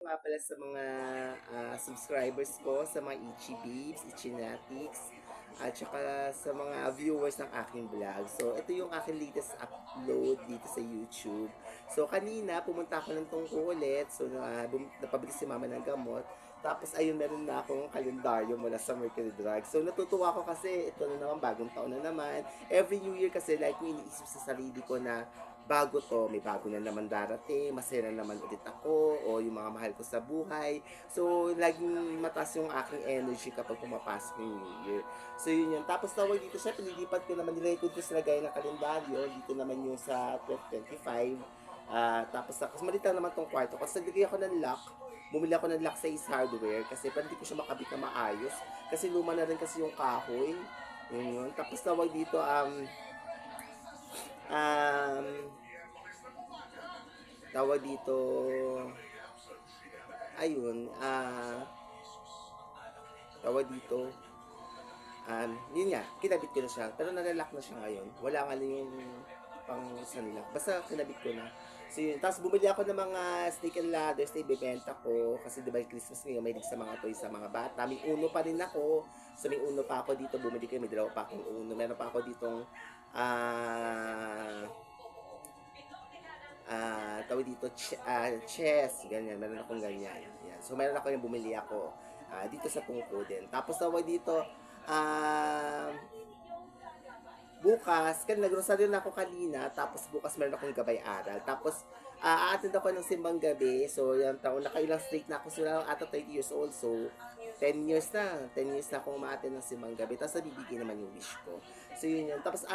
Nga pala sa mga subscribers ko, sa mga Ichi Babes, Ichinatics, at saka sa mga viewers ng aking vlog. So, ito yung aking latest upload dito sa YouTube. So, kanina, pumunta ako ng tungko ulit. So, napabili si mama ng gamot. Tapos, ayun, meron na akong kalendaryo mula sa Mercury Drug. So, natutuwa ako kasi ito na naman, bagong taon na naman. Every New Year kasi, like, ko iniisip sa sarili ko na bago to, may bago na naman darating, masaya na naman ulit ako, o yung mga mahal ko sa buhay. So, laging mataas yung aking energy kapag pumapasok yung New Year. So, yun yun. Tapos tawag dito, syempre, nilipat ko naman, nirecord ko sila gaya ng kalendaryo. Dito naman yung sa 2025. Tapos malita naman tong kwarto. Kasi naglagay ako ng lock. Bumili ako ng lock sa Ace Hardware kasi parang hindi ko siya makabit na maayos. Kasi luma na rin kasi yung kahoy. Yun yun. Tapos tawag dito, um, tawag dito, ayun, tawag dito, yun nga, kinabit ko na siya. Pero nalalak na siya ngayon. Wala nga lang yung pang sunlock. Basta kinabit ko na. So yun. Tapos bumili ako ng mga snake and ladders na ibibenta ko. Kasi diba yung Christmas ngayon, may sa mga toys sa mga bata. May uno pa rin ako. So may uno pa ako dito. Bumili ko, may dalawa pa akong uno. Meron pa ako ditong tawag dito, chess, ganyan, meron akong ganyan. Yan. So, meron ako yung bumili ako dito sa tungko din. Tapos, tawag dito, ah, bukas, kan nag-rosaryo na ako kanina, tapos bukas meron akong gabay-aral. Tapos, a-attend ako ng simbang gabi. So, yung taon, nakailang straight na ako. Sila ata 30 years old. So, 10 years na. 10 years na akong ma-attend ng simbang gabi. Tapos, nabibigay naman yung wish ko. So, yun yun. Tapos,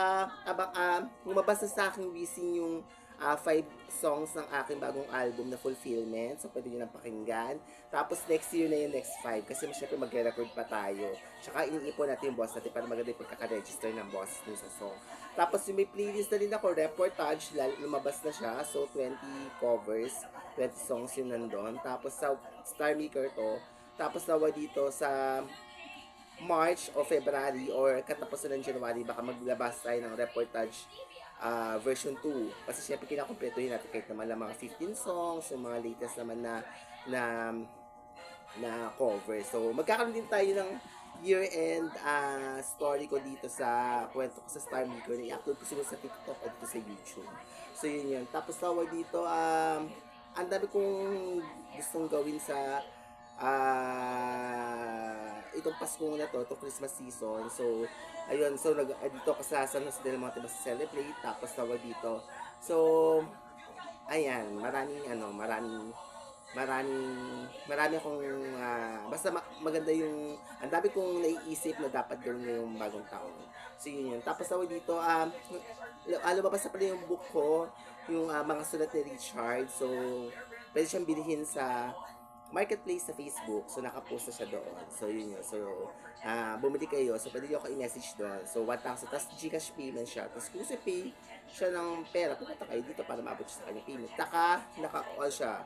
lumabas na sa aking wishing yung 5 songs ng aking bagong album na Fulfillment. So, pwede nyo nang pakinggan. Tapos, next year na yung next 5. Kasi, syempre, magre-record pa tayo. Tsaka, iniipon natin yung boss natin para maganda yung pagkaka-register ng boss dun sa song. Tapos, yung may playlist na din ako, reportage, lumabas na siya. So, 20 covers, 20 songs yun nandun. Tapos, sa Star Maker to. Tapos, nawa dito sa March o February or katapusan ng January, baka maglabas tayo ng reportage version 2. Kasi syempre kinakompletohin natin kahit naman lang mga 15 songs, yung mga latest naman na na cover. So, magkakaroon din tayo ng year-end story ko dito sa kwento ko sa Star Maker na i-upload ko siguro sa TikTok o dito sa YouTube. So, yun yun. Tapos tawag dito, ang dami kong gustong gawin sa itong Pasko na to, itong Christmas season. So, ayun, so dito ako sa San Jose del Monte celebrate, tapos tawag dito. So, ayan, marami akong basta maganda yung ang dami kong naiisip na dapat gawin ngayong bagong taon. So yun yun. Tapos tawag dito, lumabas na pala yung book ko, yung mga sulat ni Richard. So, pwede siyang bilhin sa marketplace sa Facebook. So, nakapost na siya doon. So, yun yun. So, bumili kayo. So, pwede nyo ako i-message doon. So, 1,000. Tapos, Gcash payment siya. Tapos, kung pay siya ng pera, pupunta kayo dito para maabot siya sa kanyang payment. Naka-all siya.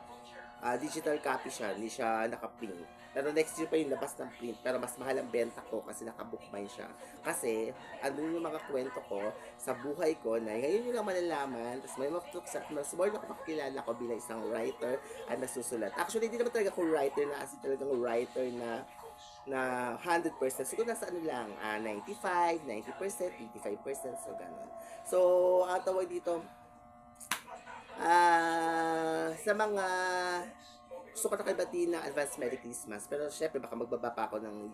Digital copy siya. Hindi siya naka-print. Pero next year pa yung labas ng print. Pero mas mahal ang benta ko kasi naka-bookbind siya. Kasi, ano yung mga kwento ko sa buhay ko na ngayon yung lang malalaman. Tapos may mas more na makakilala ko bilang isang writer at nasusulat. Actually, hindi naman talaga ako writer na as talagang writer na 100%. Siguro nasa ano lang, 95, 90%, 85%, so ganun. So, ang tawag dito, sa mga gusto ko na kayo batiin ng advance Merry Christmas. Pero syempre, baka magbaba pa ako ng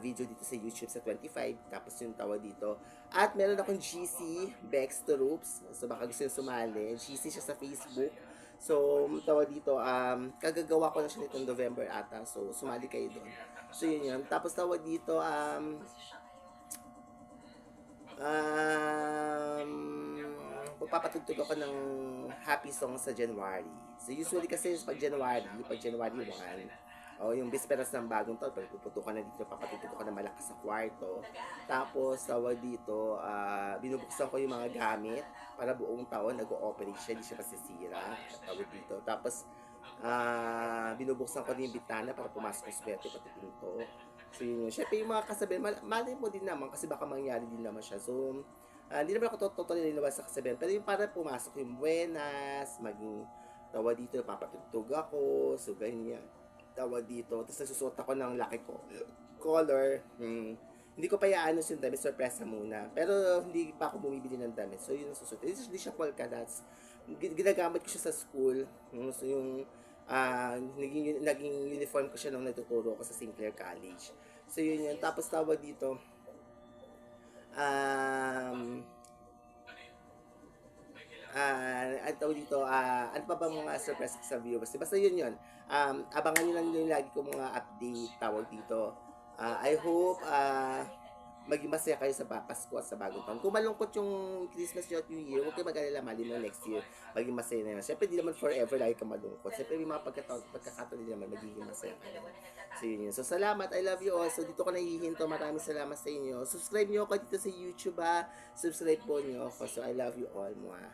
video dito sa YouTube sa 25. Tapos yung tawag dito. At meron akong GC, Bex to Ropes. So baka gusto nyo sumali. GC siya sa Facebook. So, tawag dito, kagagawa ko na siya nitong November ata. So, sumali kayo doon. So, yun yun. Tapos tawag dito, magpapatugtog ako ng happy song sa January. So usually kasi pag January 1, o yung bisperas ng bagong taon, pagpuputukan na dito, papatugtog ako ng malakas sa kwarto. Tapos tawag dito, binubuksan ko yung mga gamit para buong taon nag-ooperate siya, hindi siya masisira. Tawag dito. Tapos binubuksan ko din yung bitana para pumasok yung swerte pati pinto. So yun, syempre yung mga kasabihan, malay mo din naman kasi baka mangyari din naman siya. So, hindi naman ako totally nilabas sa kasabihan, pero yung para pumasok yung buenas, maging Tawa dito, papatugtog ako, so ganyan. Tawa dito, tapos nagsusuot ako ng laki ko color. Hindi ko pa iaano yung damit, sorpresa muna. Pero hindi pa ako bumibili ng damit. So yun ang susuot. Hindi siya polka dots. Ginagamit ko siya sa school. So yung naging uniform ko siya nung natuturo ko sa Sinclair College. So yun yun. Tapos tawag dito, um, ano tawag dito, ano pa ba mga surprise ko sa viewers? Basta yun yun. Abangan nyo lang yung lagi ko mga update tawag dito. I hope maging masaya kayo sa Pasko at sa bagong taon. Kung malungkot yung Christmas nyo at New Year, huwag kayo mag-alala, mali mo next year, maging masaya na yun. Siyempre, di naman forever lagi ka malungkot. Siyempre, may mga pagkakataon din naman, magiging masaya ka naman. So, yun yun. So, salamat. I love you all. So, dito ko nahihinto. Maraming salamat sa inyo. Subscribe nyo ako dito sa YouTube, ha. Subscribe po nyo ako. So, I love you all, mga.